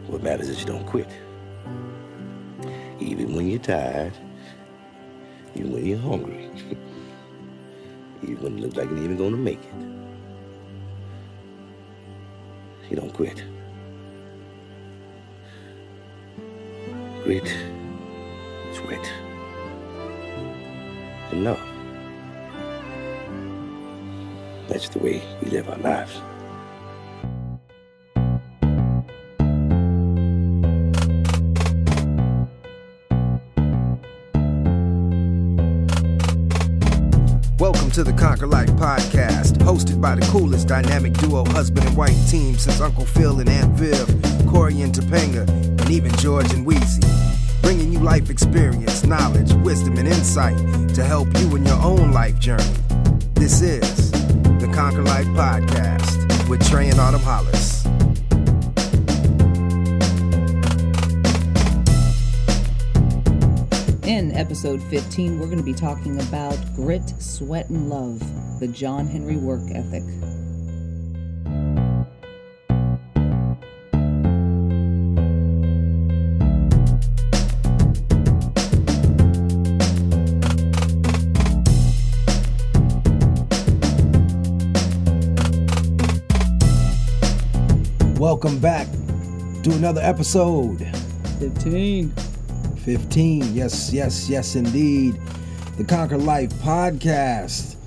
What matters is you don't quit. Even when you're tired, even when you're hungry, even when it looks like you're even going to make it, you don't quit. Grit, sweat, and love. That's the way we live our lives. Welcome to the Conquer Life Podcast, hosted by the coolest dynamic duo husband and wife team since Uncle Phil and Aunt Viv, Corey and Topanga, and even George and Weezy. Bringing you life experience, knowledge, wisdom, and insight to help you in your own life journey. This is the Conquer Life Podcast with Trey and Autumn Hollis. In episode 15, we're going to be talking about grit, sweat, and love, the John Henry work ethic. Welcome back to another episode. 15, yes, indeed. The Conquer Life Podcast.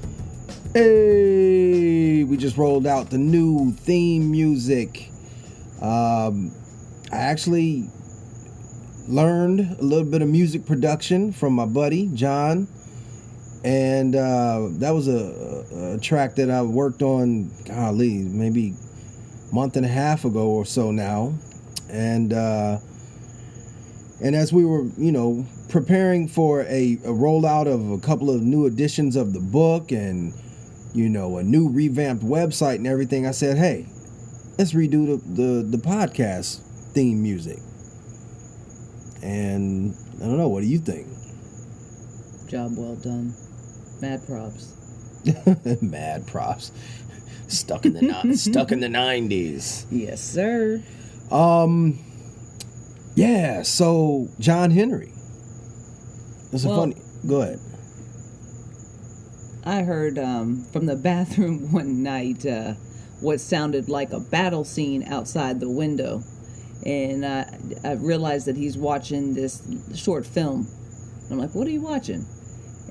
Hey, we just rolled out the new theme music. I actually learned a little bit of music production from my buddy, John. And that was a track that I worked on, golly, maybe a month and a half ago or so now. And as we were, preparing for a rollout of a couple of new editions of the book and, a new revamped website and everything, I said, hey, let's redo the podcast theme music. And I don't know, what do you think? Job well done. Mad props. Mad props. Stuck in the 90s. Yes, sir. Yeah, so John Henry. Funny. Go ahead. I heard from the bathroom one night what sounded like a battle scene outside the window. And I realized that he's watching this short film. I'm like, what are you watching?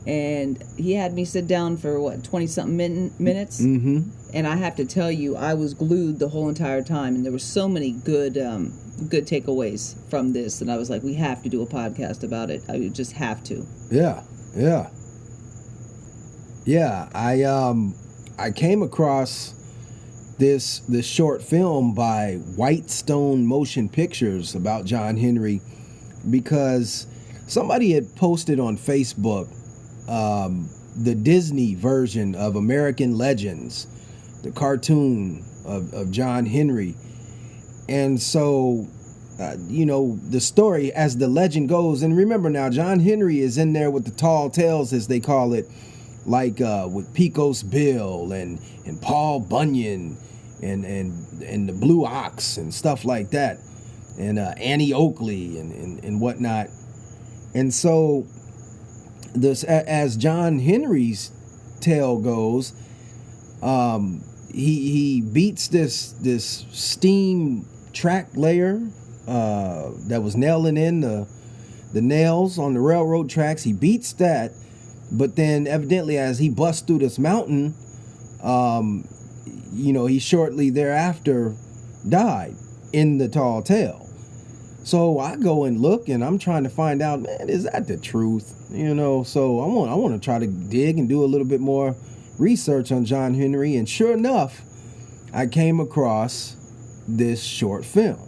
And he had me sit down for, 20-something minutes? Mm-hmm. And I have to tell you, I was glued the whole entire time. And there were so many good takeaways from this, and I was like, we have to do a podcast about it. I just have to. Yeah. I came across this short film by Whitestone Motion Pictures about John Henry because somebody had posted on Facebook the Disney version of American Legends, the cartoon of John Henry. And so, the story as the legend goes, and remember now, John Henry is in there with the tall tales, as they call it, like with Pecos Bill and Paul Bunyan and the Blue Ox and stuff like that, and Annie Oakley and whatnot. And so, this as John Henry's tale goes, he beats this steam track layer that was nailing in the nails on the railroad tracks. He beats that, but then evidently as he busts through this mountain, he shortly thereafter died in the tall tale. So I go and look, and I'm trying to find out, man, is that the truth? So I want to try to dig and do a little bit more research on John Henry, and sure enough, I came across this short film.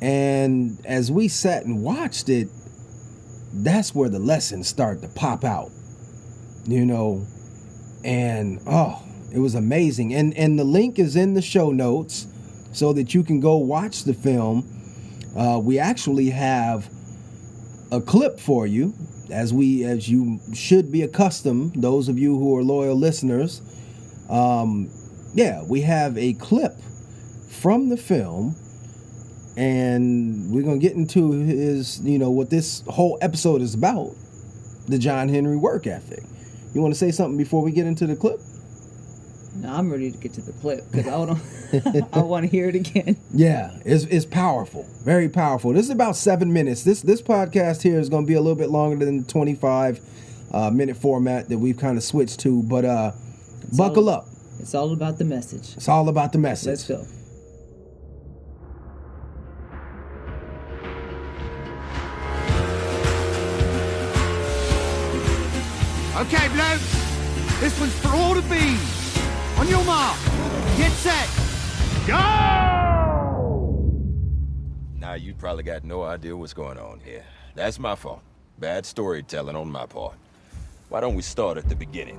And as we sat and watched it, that's where the lessons start to pop out, and it was amazing. And the link is in the show notes so that you can go watch the film. We actually have a clip for you, as you should be accustomed, those of you who are loyal listeners. We have a clip from the film and we're gonna get into his, what this whole episode is about, the John Henry work ethic. You want to say something before we get into the clip? No, I'm ready to get to the clip because I want to hear it again. Yeah, it's powerful, very powerful. This is about 7 minutes. This podcast here is going to be a little bit longer than the 25-minute format that we've kind of switched to. But buckle up. It's all about the message. It's all about the message. Let's go. Okay, blokes, this one's for all the bees. On your mark, get set, go! Now, you probably got no idea what's going on here. That's my fault. Bad storytelling on my part. Why don't we start at the beginning?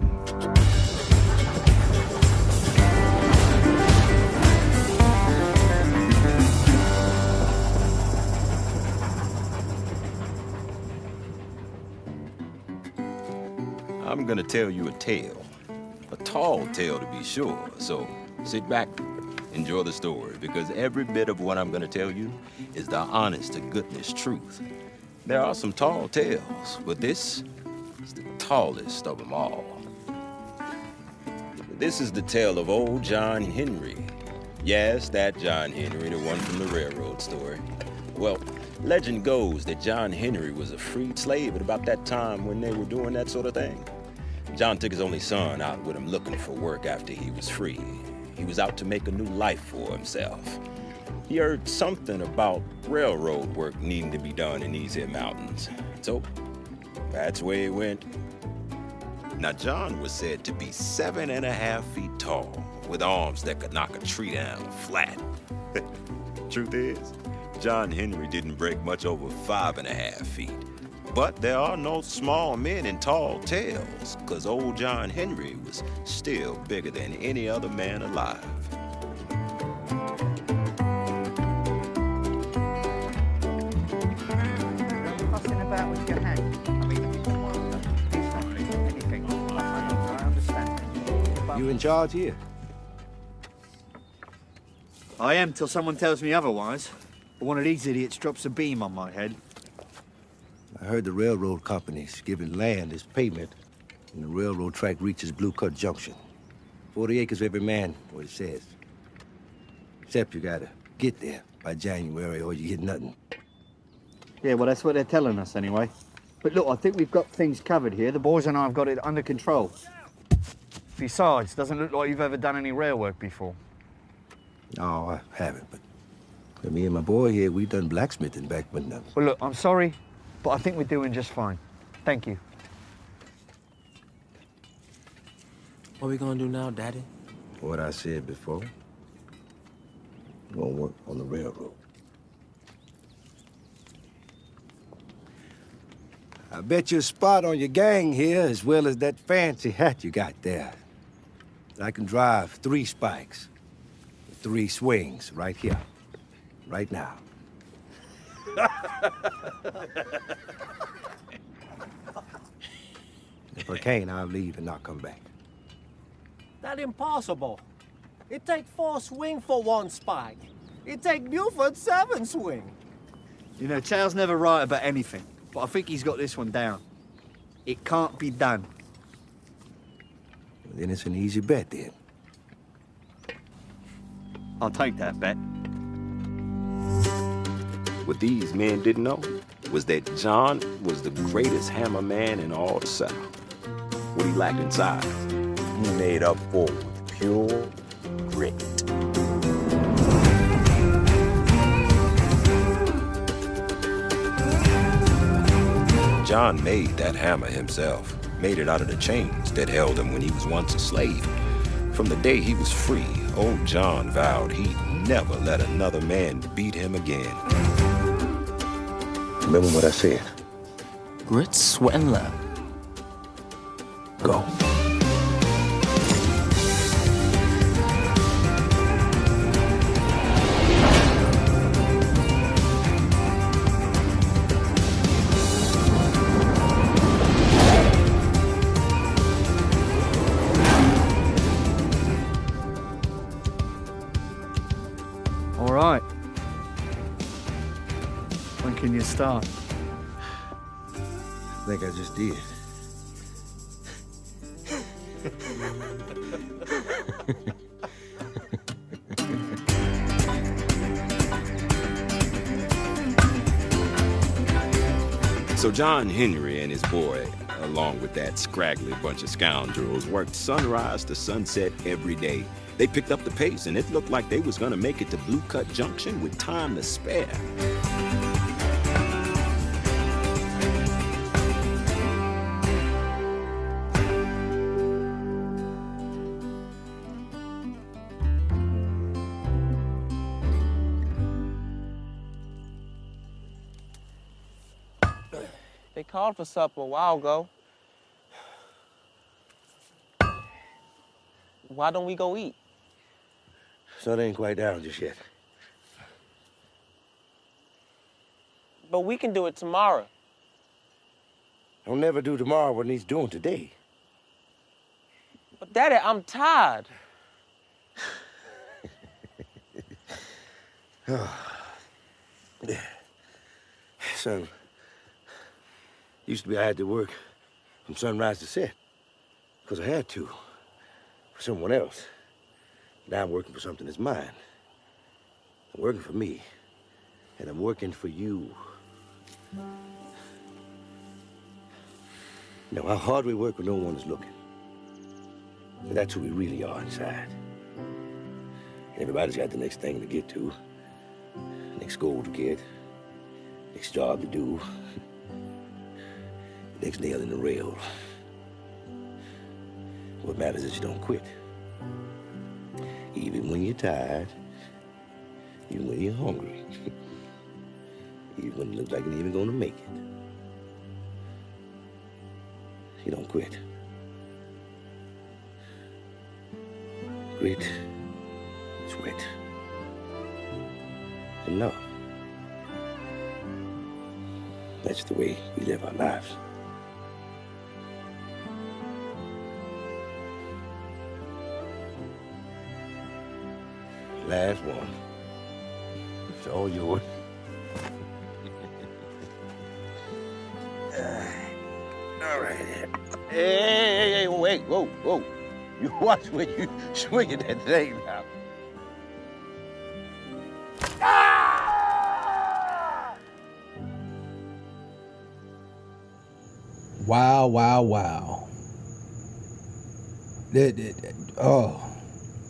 I'm gonna tell you a tale. A tall tale, to be sure. So sit back, enjoy the story, because every bit of what I'm gonna tell you is the honest-to-goodness truth. There are some tall tales, but this is the tallest of them all. This is the tale of old John Henry. Yes, that John Henry, the one from the railroad story. Well, legend goes that John Henry was a freed slave at about that time when they were doing that sort of thing. John took his only son out with him looking for work after he was free. He was out to make a new life for himself. He heard something about railroad work needing to be done in these here mountains. So that's where he went. Now, John was said to be 7.5 feet tall, with arms that could knock a tree down flat. Truth is, John Henry didn't break much over 5.5 feet. But there are no small men in tall tales, because old John Henry was still bigger than any other man alive. Fussing about with your hand. I mean, if you want to do something, anything, I understand. But You in charge here? I am till someone tells me otherwise. Or one of these idiots drops a beam on my head. I heard the railroad company's giving land as payment when the railroad track reaches Blue Cut Junction. 40 acres for every man, what it says. Except you gotta get there by January or you get nothing. Yeah, well, that's what they're telling us anyway. But look, I think we've got things covered here. The boys and I have got it under control. Besides, doesn't look like you've ever done any rail work before. No, I haven't, but me and my boy here, we done blacksmithing back when... Well, look, I'm sorry, but I think we're doing just fine. Thank you. What we gonna do now, Daddy? What I said before. We're gonna work on the railroad. I bet you a spot on your gang here as well as that fancy hat you got there. I can drive 3 spikes, 3 swings right here, right now. If I can't, I'll leave and not come back. That impossible. It take 4 swing for 1 spike. It take Buford 7 swing. You know, Chow's never right about anything, but I think he's got this one down. It can't be done. Then it's an easy bet, then. I'll take that bet. What these men didn't know was that John was the greatest hammer man in all the South. What he lacked in size, he made up for with pure grit. John made that hammer himself, made it out of the chains that held him when he was once a slave. From the day he was free, old John vowed he'd never let another man beat him again. Remember what I said? Grit, sweat, and love. Go. All right. When can you start? I think I just did. So John Henry and his boy, along with that scraggly bunch of scoundrels, worked sunrise to sunset every day. They picked up the pace, and it looked like they was gonna make it to Blue Cut Junction with time to spare. They called for supper a while ago. Why don't we go eat? Sun ain't quite down just yet. But we can do it tomorrow. Don't never do tomorrow what he's doing today. But Daddy, I'm tired. Son, used to be I had to work from sunrise to set. Because I had to. For someone else. Now I'm working for something that's mine. I'm working for me. And I'm working for you. You know how hard we work when no one is looking. And that's who we really are inside. Everybody's got the next thing to get to. Next goal to get. Next job to do. Next nail in the rail. What matters is you don't quit. Even when you're tired. Even when you're hungry. Even when it looks like you're even gonna make it. You don't quit. Grit, sweat, and love. That's the way we live our lives. Last one. It's all yours. All right. Hey, wait, whoa. You watch when you swinging that thing now. Wow. Oh.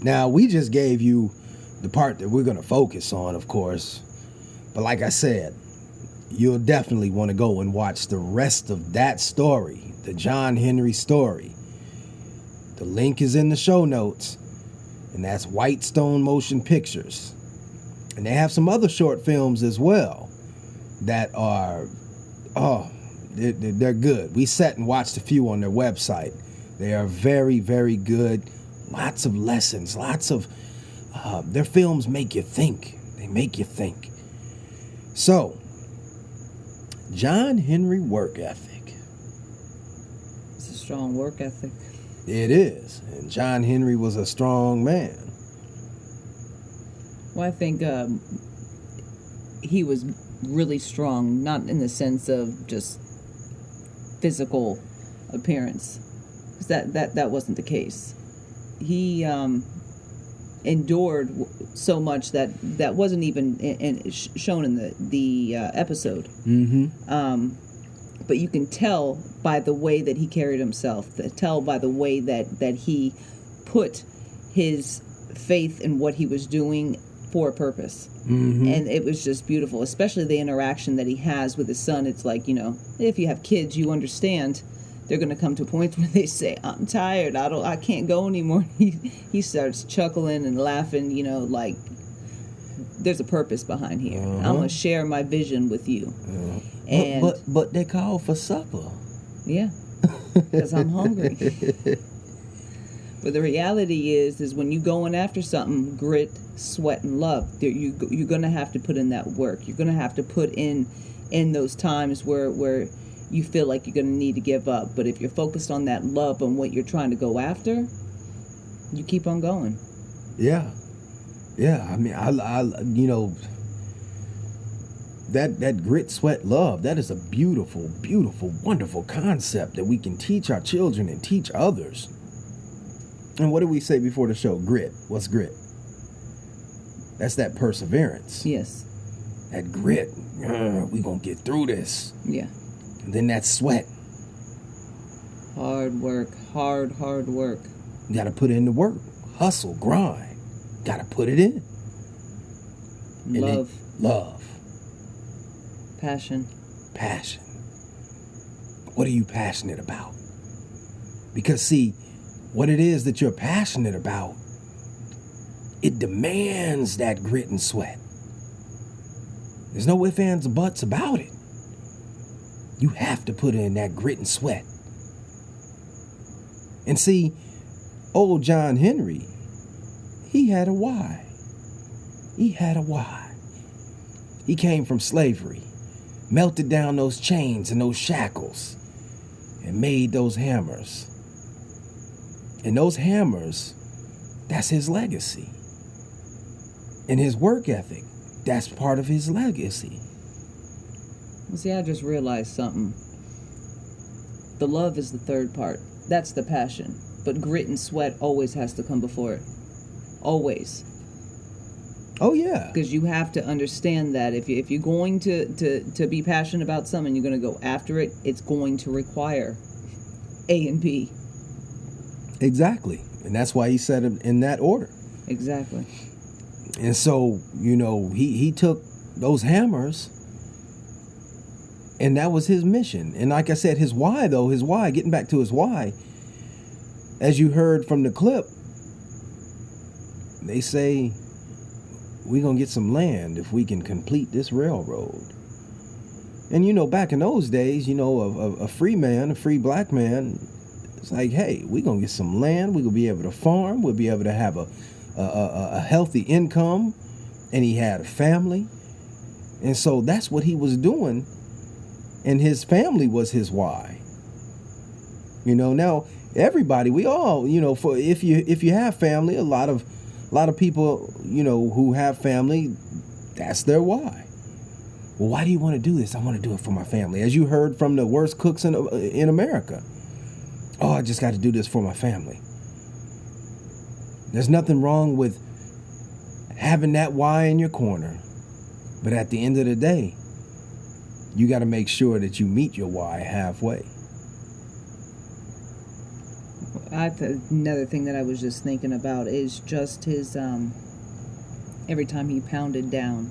Now, we just gave you the part that we're going to focus on, of course. But like I said, you'll definitely want to go and watch the rest of that story, the John Henry story. The link is in the show notes, and that's Whitestone Motion Pictures. And they have some other short films as well that are, they're good. We sat and watched a few on their website. They are very, very good. Lots of lessons, their films make you think. They make you think. So, John Henry work ethic. It's a strong work ethic. It is. And John Henry was a strong man. Well, I think he was really strong, not in the sense of just physical appearance, because that wasn't the case. He endured so much that wasn't even shown in the episode. Mm-hmm. But you can tell by the way that he carried himself, tell by the way that he put his faith in what he was doing for a purpose. Mm-hmm. And it was just beautiful, especially the interaction that he has with his son. It's like, if you have kids, you understand they're going to come to points where they say, I'm tired, I can't go anymore. He starts chuckling and laughing, like there's a purpose behind here. I'm going to share my vision with you. And but they call for supper. Yeah, because I'm hungry. But the reality is when you going after something, grit, sweat, and love, you're going to have to put in that work. You're going to have to put in those times where you feel like you're going to need to give up. But if you're focused on that love and what you're trying to go after, you keep on going. Yeah. I mean, that grit, sweat, love, that is a beautiful, beautiful, wonderful concept that we can teach our children and teach others. And what did we say before the show? Grit. What's grit? That's that perseverance. Yes. That grit. We gonna get through this. Yeah. And then that sweat. Hard work. Hard work. You gotta put in the work. Hustle, grind. Gotta put it in. And Love. then love. Passion. Passion. What are you passionate about? Because see, what it is that you're passionate about, it demands that grit and sweat. There's no ifs, ands, or buts about it. You have to put in that grit and sweat. And see, old John Henry, he had a why. He had a why. He came from slavery, melted down those chains and those shackles, and made those hammers. And those hammers, that's his legacy. And his work ethic, that's part of his legacy. Well, see, I just realized something. The love is the third part. That's the passion. But grit and sweat always has to come before it. Always. Oh, yeah. Because you have to understand that if you're going to be passionate about something, you're going to go after it, it's going to require A and B. Exactly. And that's why he said it in that order. Exactly. And so, you know, he took those hammers, and that was his mission. And like I said, his why, getting back to his why, as you heard from the clip, they say, we're going to get some land if we can complete this railroad. And, you know, back in those days, you know, a free man, a free black man, it's like, hey, we're going to get some land. We're going to be able to farm. We'll be able to have a healthy income. And he had a family. And so that's what he was doing. And his family was his why. You know, now everybody, we all, you know, for if you have family, a lot of people, you know, who have family, that's their why. Well, why do you want to do this? I want to do it for my family. As you heard from the worst cooks in America. Oh, I just got to do this for my family. There's nothing wrong with having that why in your corner. But at the end of the day, you got to make sure that you meet your why halfway. Another thing that I was just thinking about is just his, every time he pounded down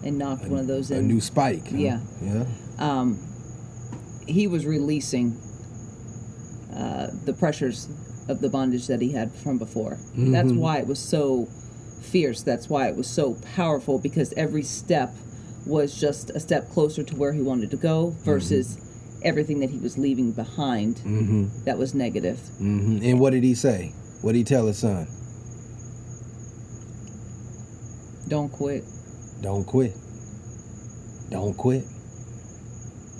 and knocked one of those in. A new spike. Yeah. Huh? Yeah. He was releasing the pressures of the bondage that he had from before. Mm-hmm. That's why it was so fierce. That's why it was so powerful, because every step was just a step closer to where he wanted to go versus everything that he was leaving behind that was negative. Mm-hmm. And what did he say? What did he tell his son? Don't quit. Don't quit. Don't quit.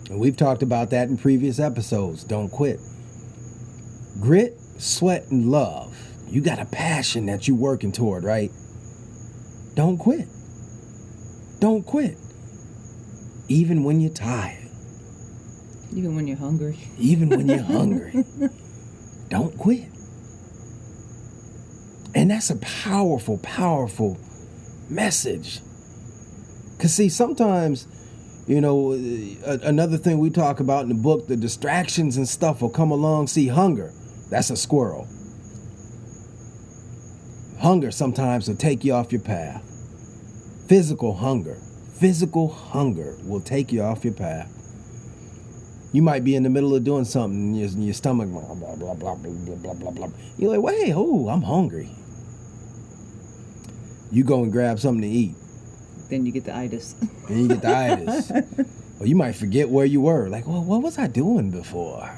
And we've talked about that in previous episodes. Don't quit. Grit, sweat, and love. You got a passion that you're working toward, right? Don't quit. Don't quit. Even when you're tired. Even when you're hungry. Even when you're hungry. Don't quit. And that's a powerful, powerful message. Because, see, sometimes, you know, another thing we talk about in the book, the distractions and stuff will come along. See, hunger, that's a squirrel. Hunger sometimes will take you off your path. Physical hunger will take you off your path. You might be in the middle of doing something and your stomach, blah, blah, blah, blah, blah, blah, blah, blah. You're like, wait, I'm hungry. You go and grab something to eat. Then you get the itis. Then you get the itis. Or you might forget where you were. Like, well, what was I doing before?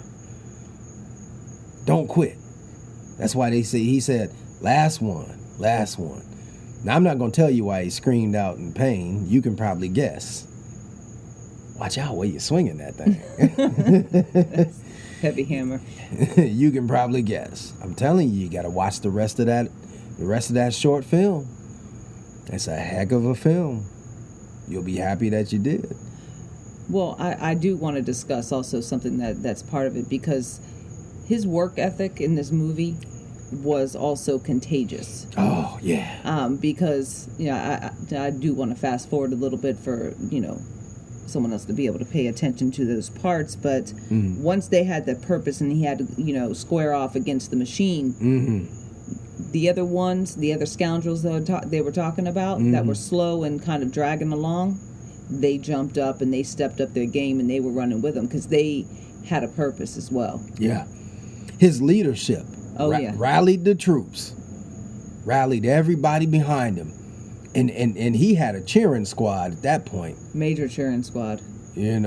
Don't quit. That's why he said, last one. Now, I'm not going to tell you why he screamed out in pain. You can probably guess. Watch out where you're swinging that thing. Heavy hammer. You can probably guess. I'm telling you got to watch the rest of that short film. It's a heck of a film. you'll be happy that you did. Well, I do want to discuss also something that's part of it, because his work ethic in this movie was also contagious. Oh, yeah. Because, I do want to fast forward a little bit for, someone else to be able to pay attention to those parts. But once they had that purpose and he had to, square off against the machine, the other scoundrels that they were talking about that were slow and kind of dragging along, they jumped up and they stepped up their game and they were running with him because they had a purpose as well. Yeah. His leadership rallied the troops, rallied everybody behind him. And he had a cheering squad at that point. Major cheering squad. And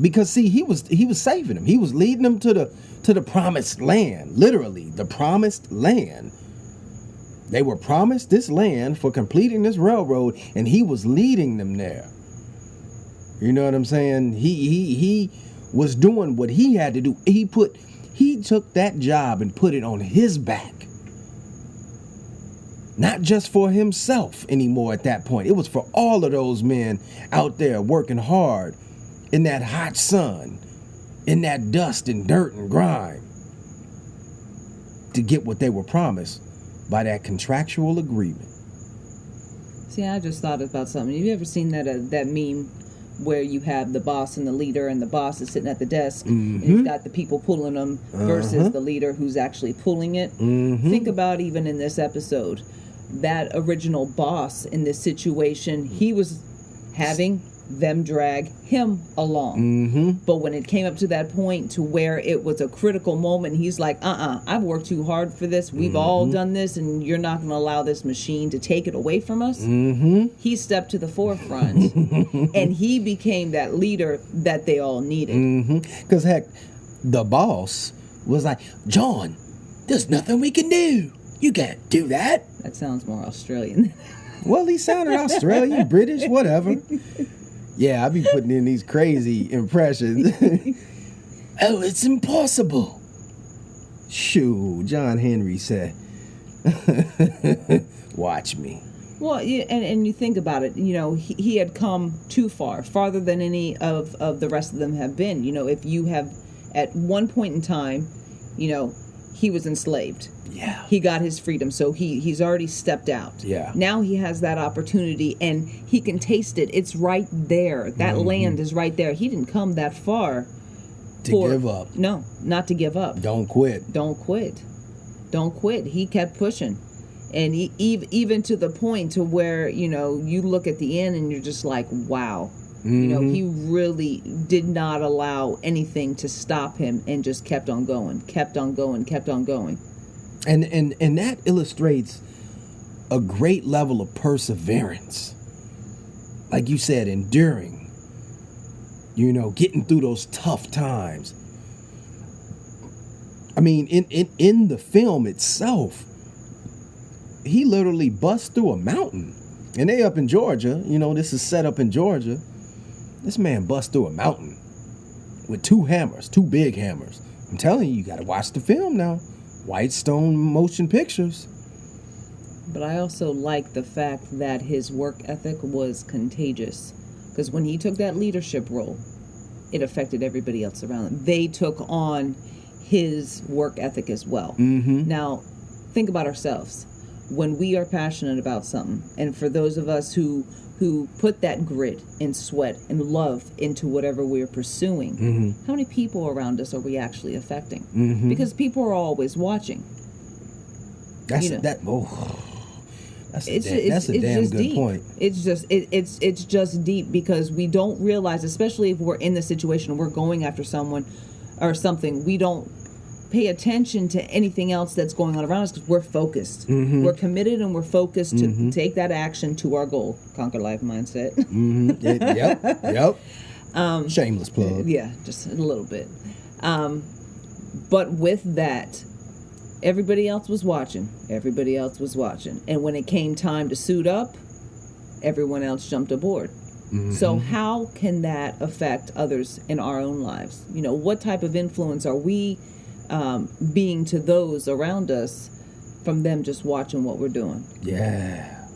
because see, he was saving them. He was leading them to the promised land, literally the promised land. They were promised this land for completing this railroad, and he was leading them there. You know what I'm saying? He was doing what he had to do. He took that job and put it on his back. Not just for himself anymore at that point. It was for all of those men out there working hard in that hot sun, in that dust and dirt and grime, to get what they were promised by that contractual agreement. See, I just thought about something. Have you ever seen that meme where you have the boss and the leader, and the boss is sitting at the desk, and he's got the people pulling them versus the leader who's actually pulling it? Think about even in this episode, that original boss in this situation, he was having them drag him along. But when it came up to that point to where it was a critical moment, he's like, I've worked too hard for this. We've all done this, and you're not going to allow this machine to take it away from us. He stepped to the forefront, and he became that leader that they all needed. Because heck, the boss was like, John, there's nothing we can do. You can't do that. That sounds more Australian. Well, he sounded Australian, British, whatever. Yeah, I be putting in these crazy impressions. Oh, it's impossible. Shoo, John Henry said. Watch me. Well, and you think about it, he had come too far, farther than any of the rest of them have been. If you have, at one point in time, he was enslaved. Yeah. He got his freedom, so he's already stepped out. Yeah. Now he has that opportunity, and he can taste it. It's right there. That land is right there. He didn't come that far to give up. No, not to give up. Don't quit. Don't quit. Don't quit. He kept pushing. And even to the point to where, you look at the end and you're just like, wow. He really did not allow anything to stop him and just kept on going, kept on going, kept on going. And that illustrates a great level of perseverance. Like you said, enduring. Getting through those tough times. I mean, in the film itself, he literally busts through a mountain. And they up in Georgia. This is set up in Georgia. This man busts through a mountain with two big hammers. I'm telling you got to watch the film now. Whitestone Motion Pictures. But I also like the fact that his work ethic was contagious. Because when he took that leadership role, it affected everybody else around him. They took on his work ethic as well. Now, think about ourselves. When we are passionate about something, and for those of us who put that grit and sweat and love into whatever we're pursuing, how many people around us are we actually affecting? Because people are always watching. That's a damn good deep. point. It's just deep, because we don't realize, especially if we're in the situation and we're going after someone or something, we don't pay attention to anything else that's going on around us because we're focused. We're committed and we're focused to take that action to our goal. Conquer life mindset. Yep. Shameless plug. Yeah, just a little bit. But with that, everybody else was watching. And when it came time to suit up, everyone else jumped aboard. So how can that affect others in our own lives? What type of influence are we being to those around us from them just watching what we're doing? Yeah.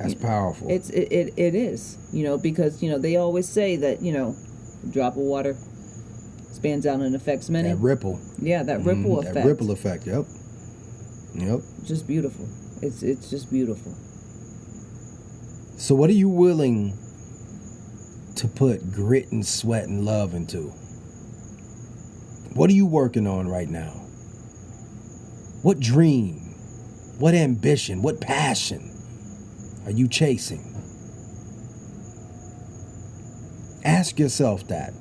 That's powerful. It is, because they always say that a drop of water spans out and affects many. That ripple. Yeah, that ripple effect. That ripple effect. Yep. Just beautiful. It's just beautiful. So what are you willing to put grit and sweat and love into? What are you working on right now? What dream, what ambition, what passion are you chasing? Ask yourself that.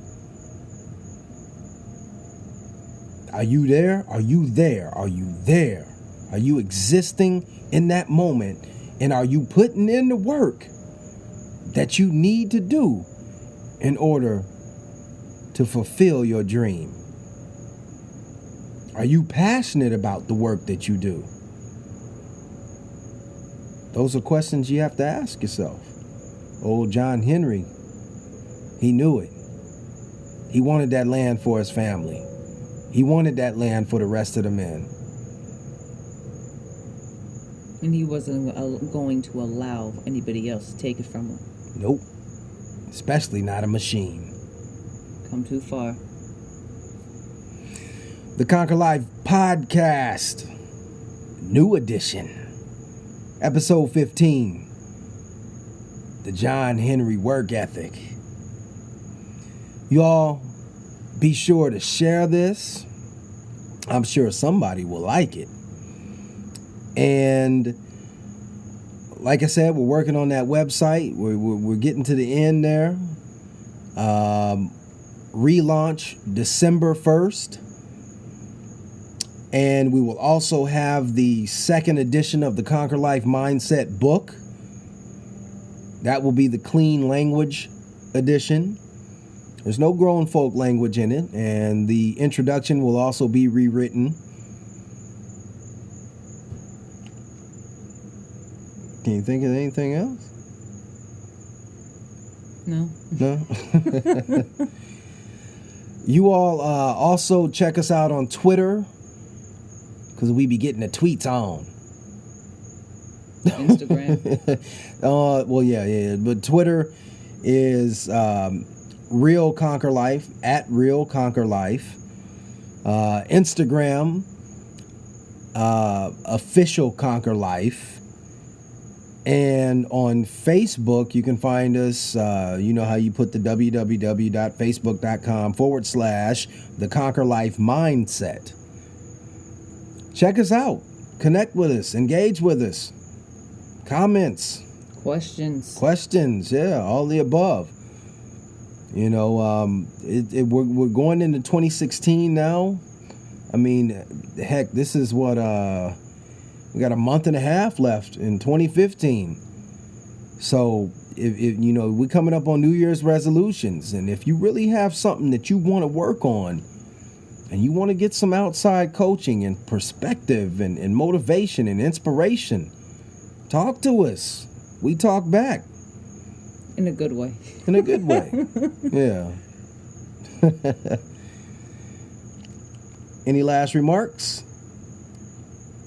Are you there? Are you there? Are you there? Are you existing in that moment? And are you putting in the work that you need to do in order to fulfill your dream? Are you passionate about the work that you do? Those are questions you have to ask yourself. Old John Henry, he knew it. He wanted that land for his family. He wanted that land for the rest of the men. And he wasn't going to allow anybody else to take it from him. Nope. Especially not a machine. Come too far. The Conquer Life Podcast, new edition, episode 15, the John Henry work ethic. Y'all be sure to share this. I'm sure somebody will like it. And like I said, we're working on that website. We're getting to the end there. Relaunch December 1st. And we will also have the second edition of the Conquer Life Mindset book. That will be the clean language edition. There's no grown folk language in it. And the introduction will also be rewritten. Can you think of anything else? No. No? You all also check us out on Twitter, because we be getting the tweets on. Instagram. Well, yeah. But Twitter is Real Conquer Life, at Real Conquer Life. Instagram, Official Conquer Life. And on Facebook, you can find us, you know how you put the www.facebook.com/The Conquer Life Mindset. Check us out. Connect with us. Engage with us. Comments. Questions. Yeah, all the above. You know, we're going into 2016 now. I mean, heck, this is what... we got a month and a half left in 2015. So, if you know, we're coming up on New Year's resolutions. And if you really have something that you want to work on and you want to get some outside coaching and perspective and motivation and inspiration, talk to us. We talk back. In a good way. In a good way. Yeah. Any last remarks?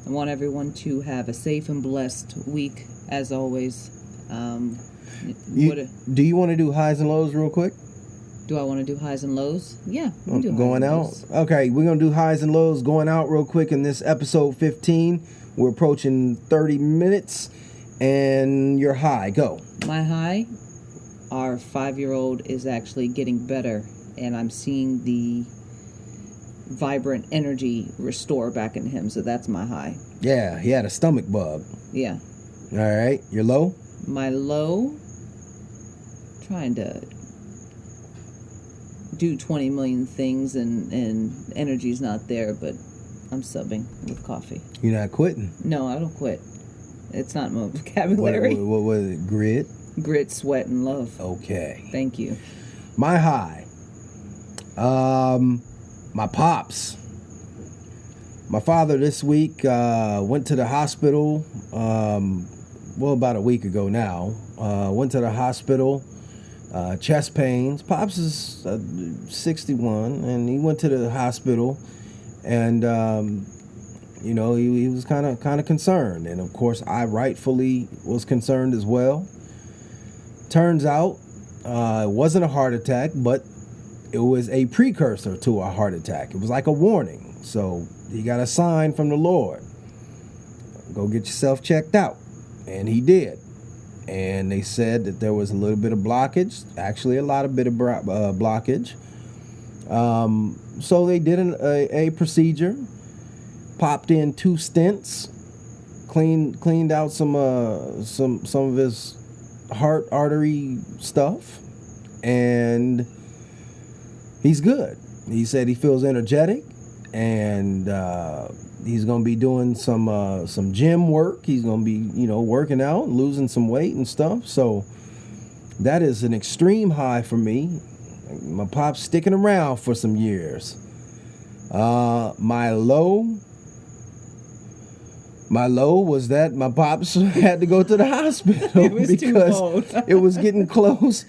I want everyone to have a safe and blessed week, as always. Do you want to do highs and lows real quick? Do I want to do highs and lows? Yeah. We can do going highs and out? lows. Okay, we're going to do highs and lows going out real quick in this episode 15. We're approaching 30 minutes. And your high, go. My high, our 5-year-old is actually getting better. And I'm seeing the vibrant energy restore back in him, so that's my high. Yeah, he had a stomach bug. Yeah. All right, your low? My low, trying to do 20 million things and energy's not there, but I'm subbing with coffee. You're not quitting? No, I don't quit. It's not my vocabulary. What was it? Grit? Grit, sweat, and love. Okay. Thank you. My high. My pops. My father this week went to the hospital, about a week ago now. Went to the hospital, chest pains. Pops is 61, and he went to the hospital, and You know, he was kind of concerned, and of course I rightfully was concerned as well. Turns out it wasn't a heart attack, but it was a precursor to a heart attack. It was like a warning. So he got a sign from the Lord. Go get yourself checked out. And he did. And they said that there was a little bit of blockage, actually a lot of bit of blockage. So they did a procedure, popped in 2 stents, cleaned out some of his heart artery stuff, and he's good. He said he feels energetic, and he's gonna be doing some gym work. He's gonna be, working out, losing some weight and stuff. So that is an extreme high for me. My pop's sticking around for some years. My low was that my pops had to go to the hospital because it was getting close,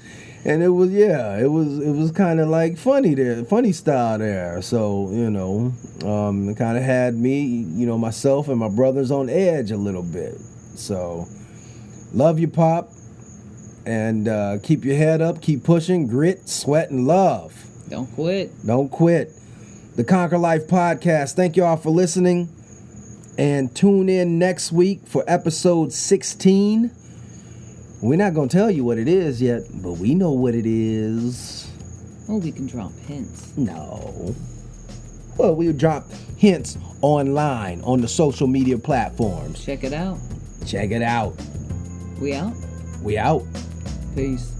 and it was kind of like funny style there. So it kind of had me, myself and my brothers on edge a little bit. So love you, Pop, and keep your head up, keep pushing, grit, sweat, and love. Don't quit. Don't quit. The Conquer Life Podcast. Thank you all for listening. And tune in next week for episode 16. We're not going to tell you what it is yet, but we know what it is. Oh, we can drop hints. No. Well, we'll drop hints online on the social media platforms. Check it out. Check it out. We out? We out. Peace.